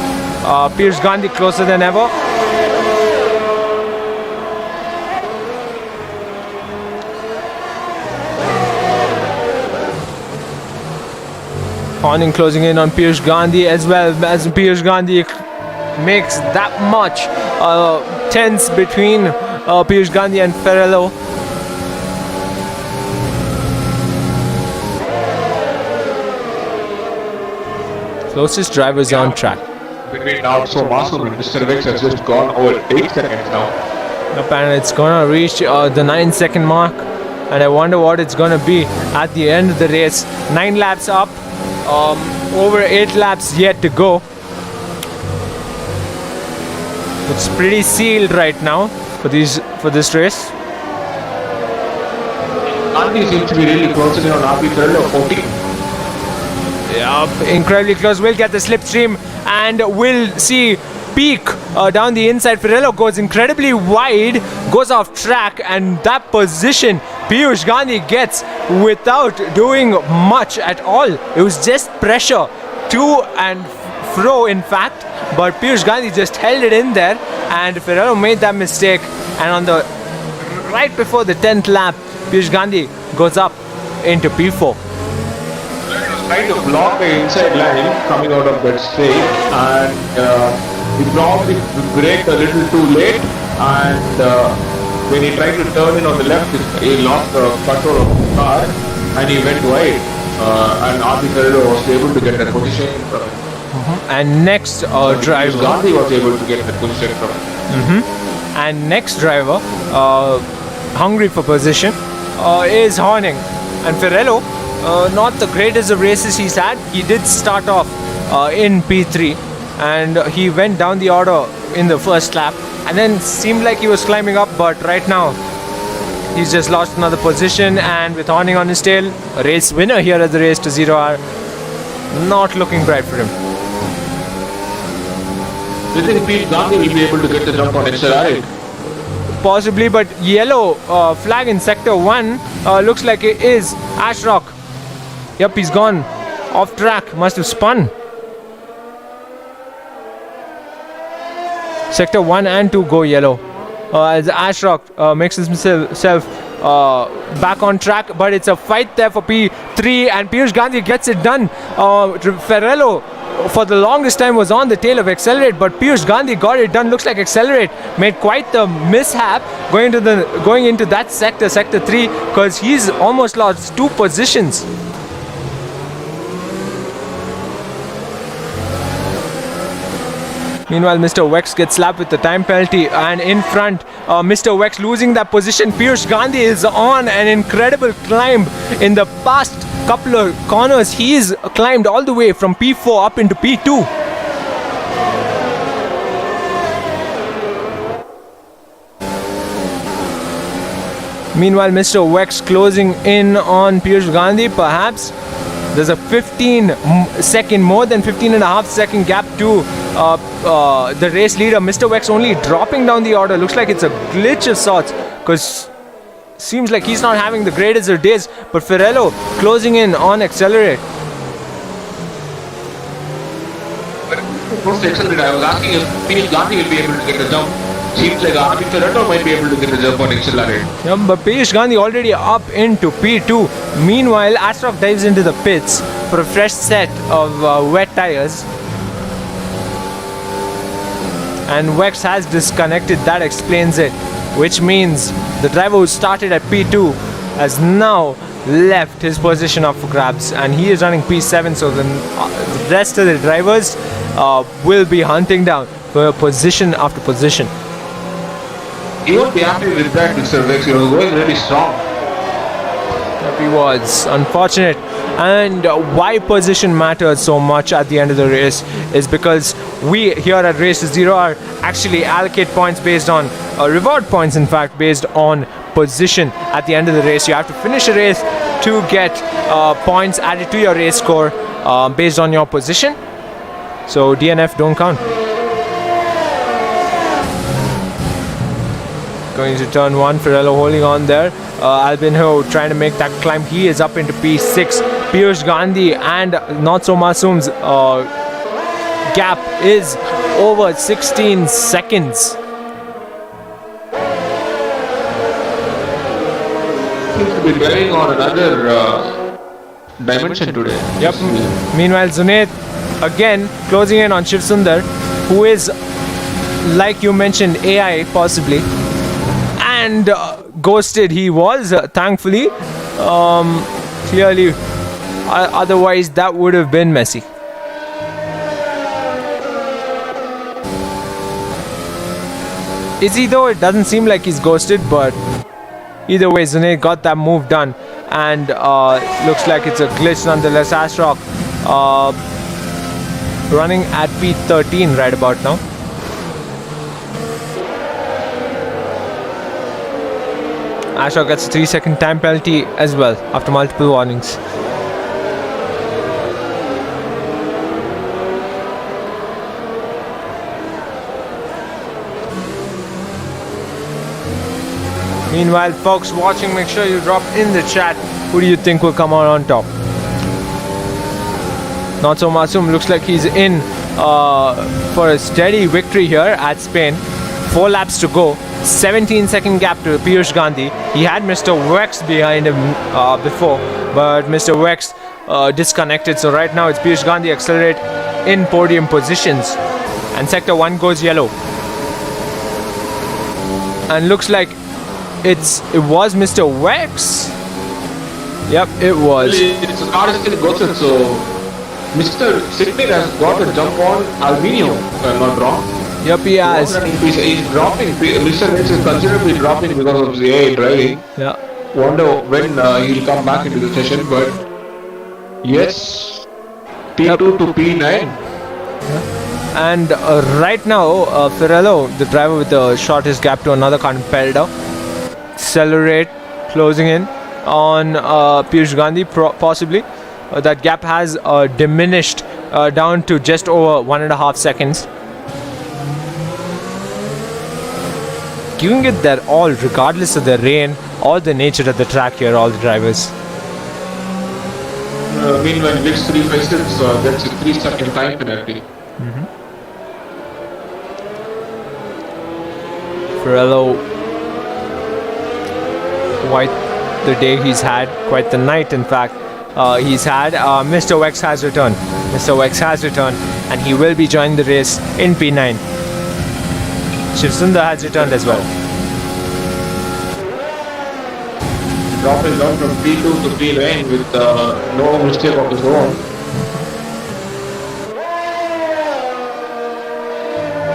Piyush Gandhi closer than ever. Horning closing in on Piyush Gandhi, as well as Piyush Gandhi makes that much tense between Piyush Gandhi and Ferrello. Closest drivers on track. Between Not So Masoom and Mr. Wex has just gone over 8 seconds now. Up, and it's gonna reach the 9 second mark, and I wonder what it's gonna be at the end of the race. 9 laps up. Over 8 laps yet to go. It's pretty sealed right now for this race. Gandhi seems to be really closing in on RP Ferrello, 40. Yep, incredibly close. We'll get the slipstream and we'll see peak down the inside. Ferrello goes incredibly wide, goes off track, and that position Piyush Gandhi gets without doing much at all. It was just pressure to and throw, in fact, but Piyush Gandhi just held it in there, and Ferrero made that mistake. And on the right before the 10th lap, Piyush Gandhi goes up into P4. Trying to block the inside line coming out of that straight, and he probably braked a little too late, and when he tried to turn in on the left, he lost the control of the car and he went wide, and RB Ferrero was able to get that position from him. And next driver, Gandhi was able to get that position from him. And next driver, hungry for position, is horning. And Ferrero, not the greatest of races he's had. He did start off in P3, and he went down the order in the first lap, and then seemed like he was climbing up, but right now he's just lost another position, and with horning on his tail, a race winner here at the race to 0R, not looking bright for him. Do you think Pete Gandhi will be able to get the jump on XLR? Possibly, but yellow flag in sector 1 looks like it is Ashrock. Yep, he's gone off track, must have spun. Sector 1 and 2 go yellow. As Ashrock makes himself back on track, but it's a fight there for P3, and Piyush Gandhi gets it done. Ferrello for the longest time was on the tail of Accelerate, but Piyush Gandhi got it done. Looks like Accelerate made quite the mishap going into that sector 3, because he's almost lost 2 positions. Meanwhile, Mr. Wex gets slapped with the time penalty, and in front, Mr. Wex losing that position. Piyush Gandhi is on an incredible climb in the past couple of corners. He's climbed all the way from P4 up into P2. Meanwhile, Mr. Wex closing in on Piyush Gandhi, perhaps. There's a 15-second, more than 15 and a half second gap to the race leader. Mr. Wex only dropping down the order. Looks like it's a glitch of sorts, because seems like he's not having the greatest of days. But Ferrello closing in on Accelerate. First Accelerate, I was asking if Piyush Gandhi will be able to get the jump. Seems like RB Ferrero might be able to get the jump on Accelerate. Yeah, but Piyush Gandhi already up into P2. Meanwhile, Ashrock dives into the pits for a fresh set of wet tires. And Wex has disconnected, that explains it. Which means the driver who started at P2 has now left his position up for grabs. And he is running P7, so the rest of the drivers will be hunting down for position after position. He won't be happy with that, Mr. Wex. He was going really strong. Yep, he was. Unfortunate. And why position matters so much at the end of the race is because we here at Race to Zero are actually allocate points based on reward points, in fact, based on position at the end of the race. You have to finish a race to get points added to your race score based on your position. So DNF don't count. Going to turn 1, Ferrello holding on there. Albinho trying to make that climb. He is up into P6. Piyush Gandhi and Not So Masoom's gap is over 16 seconds. Seems to be driving on another dimension today. Yep. Meanwhile, Zunaid again closing in on Shiv Sundar, who is, like you mentioned, AI possibly. And ghosted he was, thankfully. Clearly, otherwise that would have been messy. Is he though? It doesn't seem like he's ghosted, but either way, Zunaid got that move done, and looks like it's a glitch nonetheless. Ashrock running at P13 right about now. Ashok gets a 3-second time penalty as well after multiple warnings. Meanwhile, folks watching, make sure you drop in the chat who do you think will come out on top. Not So Masoom looks like he's in for a steady victory here at Spain. 4 laps to go. 17-second gap to Piyush Gandhi. He had Mr. Wex behind him before, but Mr. Wex disconnected. So right now it's Piyush Gandhi accelerate in podium positions, and sector 1 goes yellow. And looks like it was Mr. Wex. Yep, it was. It's a car still goes in, so Mr. Sidney has got a jump on Albino, if I'm not wrong. Yep, he has. He's dropping. Mr. Wex is considerably dropping because of the AI driving. Yeah. Wonder when he'll come back into the session, but yes, P2 to P9. And right now, Ferrello, the driver with the shortest gap to another competitor, accelerate, closing in on Piyush Gandhi, possibly. That gap has diminished down to just over 1.5 seconds. Giving it their all, regardless of the rain or the nature of the track here, all the drivers. Meanwhile, next 3 races, that's a 3-second time penalty. Ferrello, quite the day he's had, quite the night in fact he's had. Mr. Wex has returned. Mr. Wex has returned, and he will be joining the race in P9. Shiv Sundar has returned as well. Dropping down from P2 to P9 with no mistake of his own.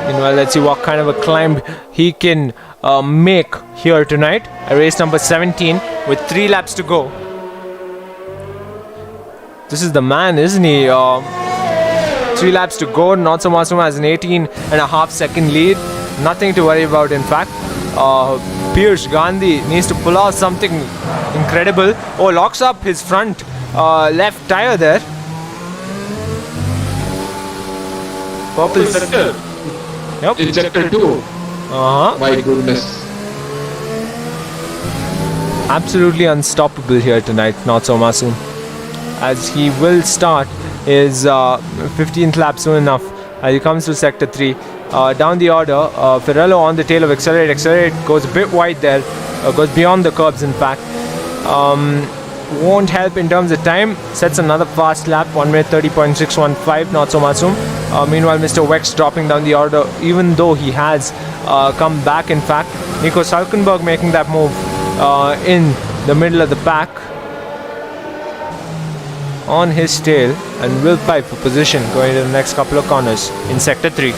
Meanwhile, let's see what kind of a climb he can make here tonight. Race number 17 with 3 laps to go. This is the man, isn't he? 3 laps to go. Not so much has an 18.5 second lead. Nothing to worry about, in fact. Piyush Gandhi needs to pull off something incredible. Oh, locks up his front left tire there. Purple sector. Yep. In sector 2. My goodness. Absolutely unstoppable here tonight, Not So Masoom, as he will start his 15th lap soon enough as he comes to sector 3. Down the order, Ferrello on the tail of Accelerate, goes a bit wide there, goes beyond the curbs in fact. Won't help in terms of time, sets another fast lap, 1 minute 30.615, Not So Masoom. Meanwhile, Mr. Wex dropping down the order, even though he has come back in fact. Nico Hulkenberg making that move in the middle of the pack on his tail, and will fight for position going into the next couple of corners in sector 3.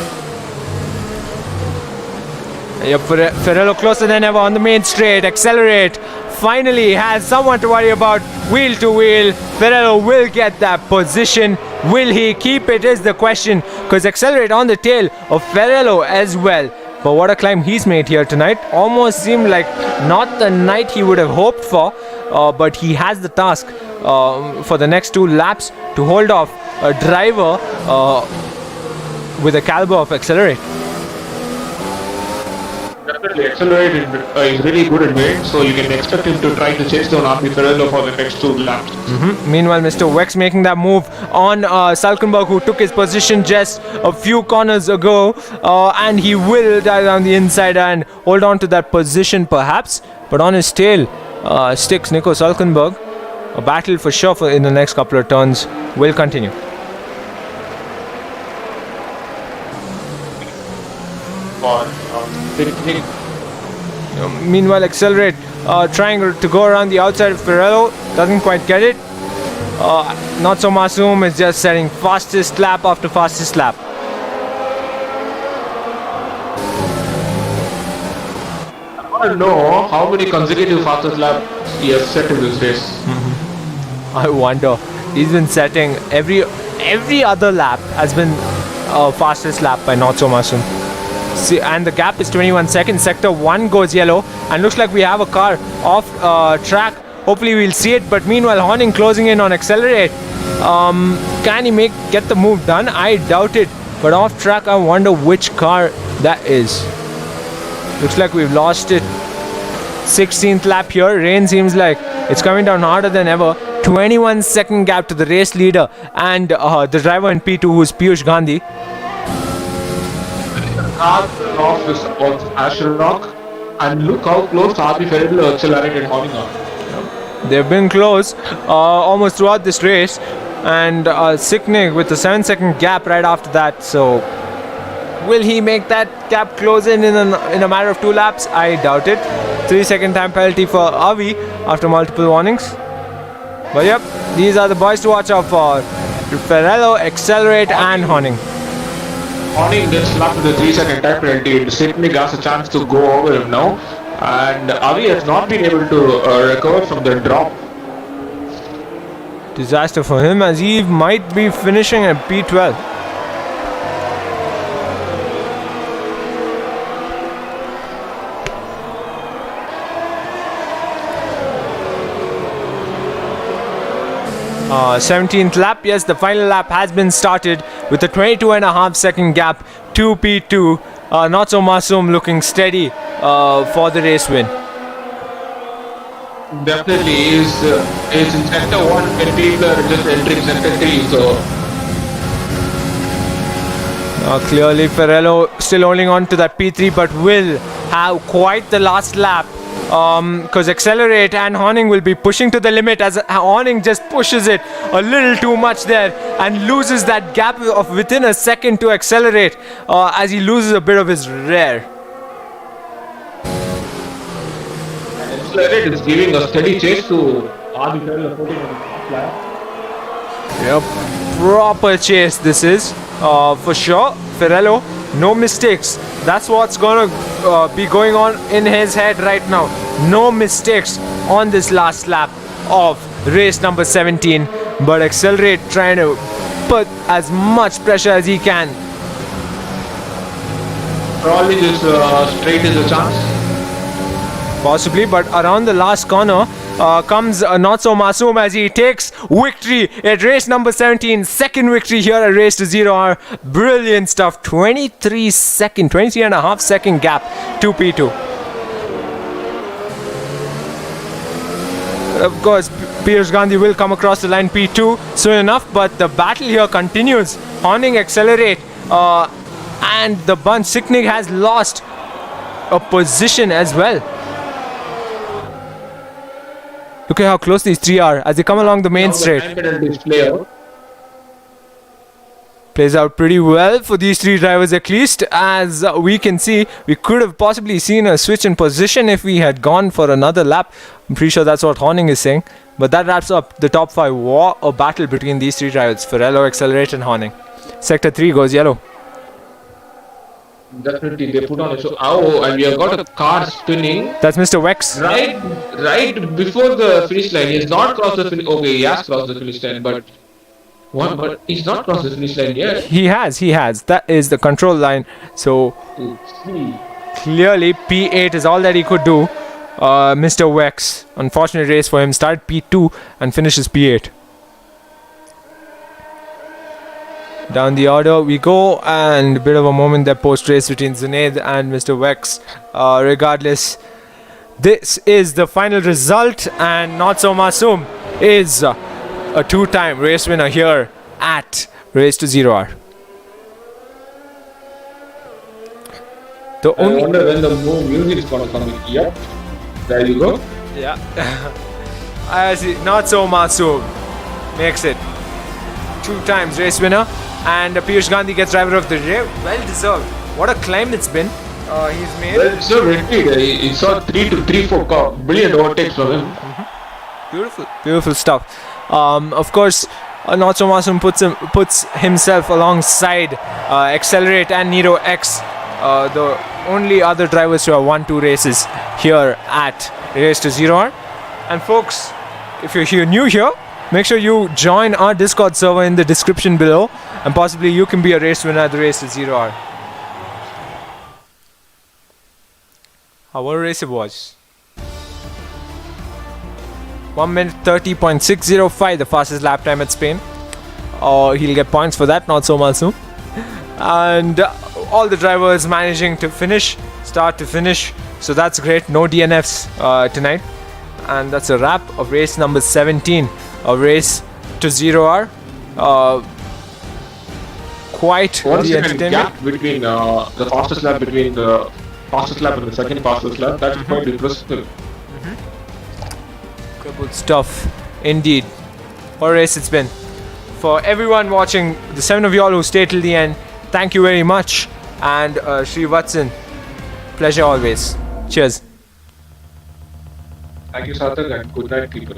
Yep, Ferrello closer than ever on the main straight. Accelerate finally has someone to worry about. Wheel to wheel, Ferrello will get that position. Will he keep it is the question, because Accelerate on the tail of Ferrello as well. But what a climb he's made here tonight. Almost seemed like not the night he would have hoped for, but he has the task for the next 2 laps to hold off a driver with the caliber of Accelerate. Definitely, Accelerate is really good at weight, so you can expect him to try to chase down RP Ferrello for the next 2 laps. Meanwhile, Mr. Wex making that move on Hulkenberg, who took his position just a few corners ago, and he will dive down the inside and hold on to that position perhaps, but on his tail sticks Nico Hulkenberg. A battle for sure in the next couple of turns will continue. Meanwhile, Accelerate trying to go around the outside of Ferrello, doesn't quite get it. Not So Masoom is just setting fastest lap after fastest lap. I don't know how many consecutive fastest laps he has set in this race. I wonder. He's been setting every other lap has been fastest lap by Not So Masoom. See, and the gap is 21 seconds. Sector 1 goes yellow, and looks like we have a car off track. Hopefully we'll see it, but meanwhile Horning closing in on Accelerate. Can he get the move done? I doubt it, but off track I wonder which car that is. Looks like we've lost it. 16th lap here. Rain seems like it's coming down harder than ever. 21 second gap to the race leader and the driver in P2, who's Piyush Gandhi. car off is on Asherock, and look how close RB Ferrello accelerated Horning on. They've been close almost throughout this race, and Sicknick with a 7-second gap right after that. So, will he make that gap close in a matter of 2 laps? I doubt it. 3-second time penalty for Avi after multiple warnings. But yep, these are the boys to watch out for. Ferrello, Accelerate, and Horning. Horning gets slapped with a 3-second time penalty. Sicknick has a chance to go over him now, and Avi has not been able to recover from the drop. Disaster for him, as he might be finishing at P12. Uh, 17th lap, yes, the final lap has been started with a 22.5-second gap to P2. Not so Masoom looking steady for the race win. Definitely is in sector 1 when people are just entering sector 3, so clearly Ferrello still holding on to that P3, but will have quite the last lap, because Accelerate and Horning will be pushing to the limit, as Horning just pushes it a little too much there and loses that gap of within a second to Accelerate, as he loses a bit of his rear. Accelerate is giving a steady chase to RB Ferrello putting on the top lap. Yep, proper chase this is, for sure. Ferrello, no mistakes. That's what's gonna be going on in his head right now. No mistakes on this last lap of race number 17. But Accelerate trying to put as much pressure as he can. Probably this straight is a chance. Possibly, but around the last corner comes Not So Masoom, as he takes victory at race number 17. Second victory here at Race to 0R. Brilliant stuff. 23.5 second gap to P2. Of course, Piyush Gandhi will come across the line P2 soon enough, but the battle here continues. Horning, Accelerate, and the bunch. Sicknick has lost a position as well. Look at how close these three are as they come along the main straight. Plays out pretty well for these three drivers, at least. As we can see, we could have possibly seen a switch in position if we had gone for another lap. I'm pretty sure that's what Horning is saying. But that wraps up the top 5 war, a battle between these three drivers, Ferrello, Accelerate, and Horning. Sector 3 goes yellow. Definitely, they put on it. So, and we have got a car spinning. That's Mr. Wex. Right before the finish line. He has not crossed the finish. Okay, he has crossed the finish line, but he's not crossed the finish line yet. He has. That is the control line. So, clearly, P8 is all that he could do. Mr. Wex, unfortunate race for him, started P2 and finishes P8. Down the order we go, and a bit of a moment there post-race between Zunaid and Mr. Wex. Regardless, this is the final result, and Not So Masoom is a 2-time race winner here at Race to 0R. I wonder when the music is going to come in. Yep, there you go. Yeah. I see. Not So Masoom makes it 2 times race winner. And Piyush Gandhi gets driver of the day. Well deserved. What a climb it's been. He's made. Well deserved indeed. He saw 3-4 brilliant overtakes from him. Beautiful stuff. Of course, Not So Masoom puts himself alongside Accelerate and Nero X, the only other drivers who have won 2 races here at Race to 0R. And folks, if you're new here, make sure you join our Discord server in the description below, and possibly you can be a race winner at the Race to 0R. How a race it was. 1 minute 30.605, the fastest lap time at Spain. He'll get points for that, Not So Masoom. And all the drivers managing to finish, start to finish. So that's great. No DNFs tonight. And that's a wrap of race number 17 of Race to 0R. quite Once the you can entertainment. gap between the fastest lap between the fastest lap and the second fastest lap, that's quite impressive. Good stuff, indeed. What a race it's been. For everyone watching, the 7 of y'all who stayed till the end, thank you very much. And Sri Vatsan, pleasure always. Cheers. Thank you, Sarthak, and good night, people.